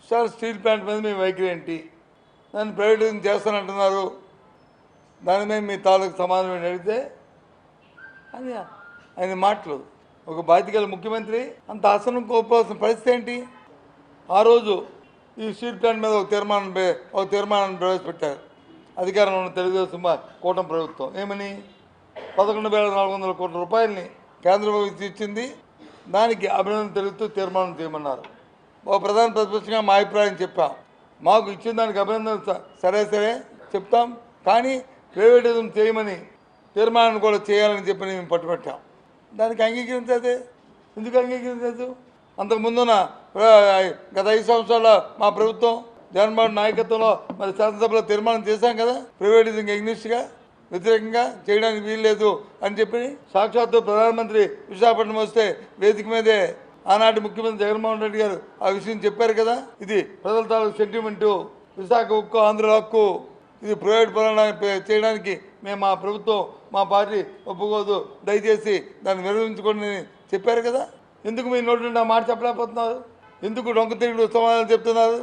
Sir steel plant మీద మీ వైఖరి ఏంటి? దాన్ని ప్రైవేటైజేషన్ చేస్తానంటున్నారు, దాని మీద మీ తాలూకు సమాధానం అడిగితే అది ఆయన మాటలు. ఒక బాధ్యత ముఖ్యమంత్రి అంత ఆసనం కోల్పోవాల్సిన పరిస్థితి ఏంటి? ఆ రోజు ఈ స్టీల్ ప్లాంట్ మీద ఒక తీర్మానాన్ని ప్రవేశపెట్టారు అధికారంలో ఉన్న తెలుగుదేశం కూటమి ప్రభుత్వం. ఏమని? 11,400 కోట్ల రూపాయలని కేంద్ర ప్రభుత్వం ఇచ్చింది, దానికి అభినందన తెలుపుతూ తీర్మానం చేయమన్నారు. ఒక ప్రధాన ప్రతిపక్షంగా మా అభిప్రాయం చెప్పాం. మాకు ఇచ్చిన దానికి అభినందన సరే చెప్తాం, కానీ ప్రైవేటిజం చేయమని తీర్మానాన్ని కూడా చేయాలని చెప్పి మేము పట్టుబట్టాం. దానికి అంగీకరించదే. ఎందుకు అంగీకరించదు? అంతకుముందున్న గత 5 సంవత్సరాల మా ప్రభుత్వం జగన్మోహన్ నాయకత్వంలో మరి శాసనసభలో తీర్మానం చేశాం కదా, ప్రైవేటిజం ఎగ్నిస్ట్గా వ్యతిరేకంగా చేయడానికి వీల్లేదు అని చెప్పి. సాక్షాత్తు ప్రధానమంత్రి విశాఖపట్నం వస్తే వేదిక మీదే ఆనాటి ముఖ్యమంత్రి జగన్మోహన్ రెడ్డి గారు ఆ విషయం చెప్పారు కదా. ఇది ప్రజల తాలూకు సెంటిమెంటు, విశాఖ హక్కు, ఆంధ్ర హక్కు, ఇది ప్రైవేట్ పరంగా చేయడానికి మేము మా ప్రభుత్వం, మా పార్టీ ఒప్పుకోదు, దయచేసి దాన్ని నిర్వహించుకోండి చెప్పారు కదా. ఎందుకు మీ నోటి నుండి ఆ మాట చెప్పలేకపోతున్నారు? ఎందుకు డొంక తిరుగుడు సమాధానం చెప్తున్నారు?